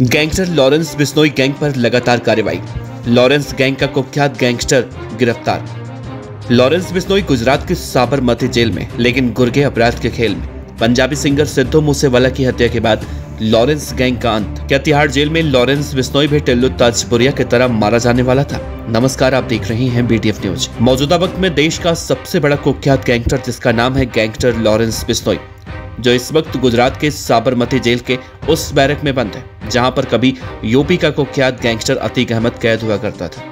Gangster Lawrence Bishnoi gang पर लगातार कार्रवाई। लॉरेंस गैंग का कुख्यात गैंगस्टर गिरफ्तार। लॉरेंस बिश्नोई गुजरात की साबरमती जेल में, लेकिन गुर्गे अपराध के खेल में। पंजाबी सिंगर सिद्धू मूसेवाला की हत्या के बाद लॉरेंस गैंग का अंत। क्या तिहाड़ जेल में लॉरेंस बिश्नोई भी टिल्लू ताजपुरिया की तरह मारा जाने वाला था? नमस्कार, आप देख रहे हैं BTF न्यूज। मौजूदा वक्त में देश का सबसे बड़ा कुख्यात गैंगस्टर, जिसका नाम है गैंगस्टर लॉरेंस बिश्नोई, जो इस वक्त गुजरात के साबरमती जेल के उस बैरक में बंद है जहां पर कभी यूपी का कुख्यात गैंगस्टर अतीक अहमद कैद हुआ करता था।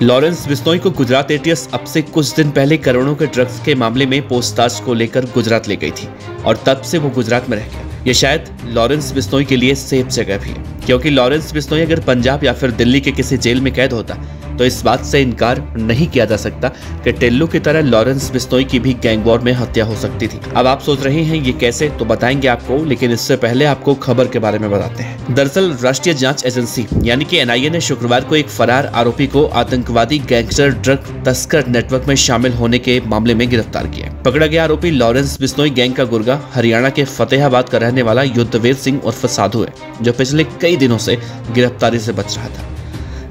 लॉरेंस बिश्नोई को गुजरात ATS अब से कुछ दिन पहले करोड़ों के ड्रग्स के मामले में पूछताछ को लेकर गुजरात ले गई थी और तब से वो गुजरात में रह गया। ये शायद लॉरेंस बिश्नोई के लिए सेफ जगह भी है, क्योंकि लॉरेंस बिश्नोई अगर पंजाब या फिर दिल्ली के किसी जेल में कैद होता तो इस बात से इनकार नहीं किया जा सकता कि टिल्लू की तरह लॉरेंस बिश्नोई की भी गैंग वॉर में हत्या हो सकती थी। अब आप सोच रहे हैं ये कैसे, तो बताएंगे आपको, लेकिन इससे पहले आपको खबर के बारे में बताते हैं। दरअसल राष्ट्रीय जांच एजेंसी यानी कि NIA ने शुक्रवार को एक फरार आरोपी को आतंकवादी गैंगस्टर ड्रग तस्कर नेटवर्क में शामिल होने के मामले में गिरफ्तार किया। पकड़ा गया आरोपी लॉरेंस बिश्नोई गैंग का गुर्गा हरियाणा के फतेहाबाद का रहने वाला युद्धवीर सिंह उर्फ साधु है, जो पिछले कई दिनों से गिरफ्तारी से बच रहा था।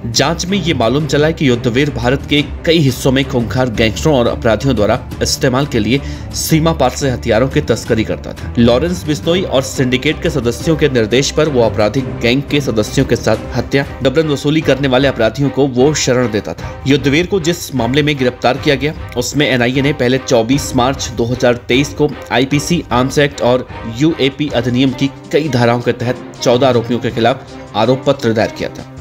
जांच में ये मालूम चला है कि युद्धवीर भारत के कई हिस्सों में खूंखार गैंगस्टरों और अपराधियों द्वारा इस्तेमाल के लिए सीमा पार से हथियारों की तस्करी करता था। लॉरेंस बिश्नोई और सिंडिकेट के सदस्यों के निर्देश पर वो आपराधिक गैंग के सदस्यों के साथ हत्या, डबरन वसूली करने वाले अपराधियों को वो शरण देता था। युद्धवीर को जिस मामले में गिरफ्तार किया गया उसमें NIA ने पहले 24 मार्च 2023 को IPC आर्म्स एक्ट और UAP अधिनियम की कई धाराओं के तहत 14 आरोपियों के खिलाफ आरोप पत्र दायर किया था।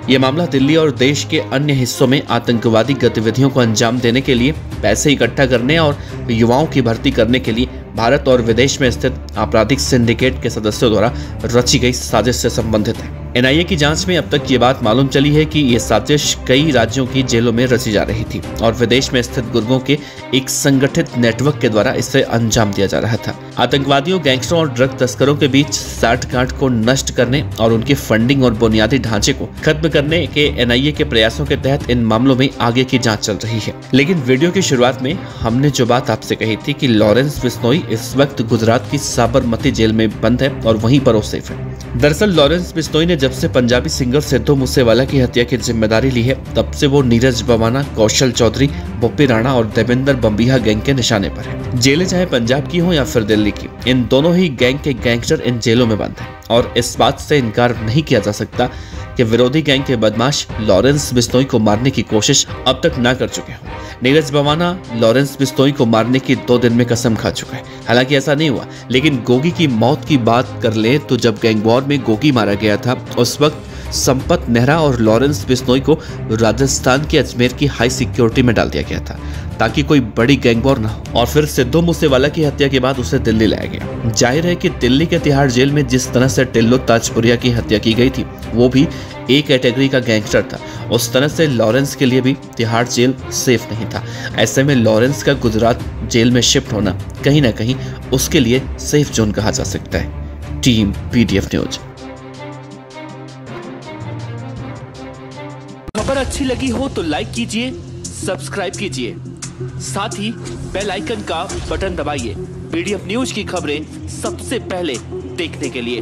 ये मामला दिल्ली और देश के अन्य हिस्सों में आतंकवादी गतिविधियों को अंजाम देने के लिए पैसे इकट्ठा करने और युवाओं की भर्ती करने के लिए भारत और विदेश में स्थित आपराधिक सिंडिकेट के सदस्यों द्वारा रची गई साजिश से संबंधित है। NIA की जांच में अब तक ये बात मालूम चली है कि ये साजिश कई राज्यों की जेलों में रची जा रही थी और विदेश में स्थित गुर्गों के एक संगठित नेटवर्क के द्वारा इसे अंजाम दिया जा रहा था। आतंकवादियों, गैंगस्टरों और ड्रग तस्करों के बीच साठगांठ को नष्ट करने और उनकी फंडिंग और बुनियादी ढांचे को खत्म करने के NIA के प्रयासों के तहत इन मामलों में आगे की जाँच चल रही है। लेकिन वीडियो की शुरुआत में हमने जो बात आपसे कही थी कि लॉरेंस बिश्नोई इस वक्त गुजरात की साबरमती जेल में बंद है और वहीं पर वो सेफ है। दरअसल लॉरेंस बिश्नोई ने जब से पंजाबी सिंगर सिद्धू मूसेवाला की हत्या की जिम्मेदारी ली है, तब से वो नीरज बवाना, कौशल चौधरी, बोप्पी राणा और देवेंद्र बम्बिहा गैंग के निशाने पर है। जेलें चाहे पंजाब की हो या फिर दिल्ली की, इन दोनों ही गैंग के गैंगस्टर इन जेलों में बंद हैं और इस बात से इनकार नहीं किया जा सकता कि विरोधी गैंग के बदमाश लॉरेंस बिश्नोई को मारने की कोशिश अब तक ना कर चुके हों। नीरज बवाना लॉरेंस बिश्नोई को मारने की 2 दिन में कसम खा चुका है। हालांकि ऐसा नहीं हुआ, लेकिन गोगी की मौत की बात कर ले तो जब गैंग वॉर में गोगी मारा गया था, उस वक्त संपत नेहरा और लॉरेंस बिश्नोई को राजस्थान के अजमेर की हाई सिक्योरिटी में डाल दिया गया था ताकि कोई बड़ी गैंग वॉर ना हो, और फिर सिद्धू मूसेवाला की हत्या के बाद उसे दिल्ली लाया गया। जाहिर है कि दिल्ली के तिहाड़ जेल में जिस तरह से टिल्लू ताजपुरिया की हत्या की गई थी, वो भी एक कैटेगरी का गैंगस्टर था, उस तरह से लॉरेंस के लिए भी तिहाड़ जेल सेफ नहीं था। ऐसे में लॉरेंस का गुजरात जेल में शिफ्ट होना कहीं ना कहीं उसके लिए सेफ जोन कहा जा सकता है। Team BTF news. खबर अच्छी लगी हो तो लाइक कीजिए, सब्सक्राइब कीजिए, साथ ही बेल आइकन का बटन दबाइए BTF न्यूज की खबरें सबसे पहले देखने के लिए।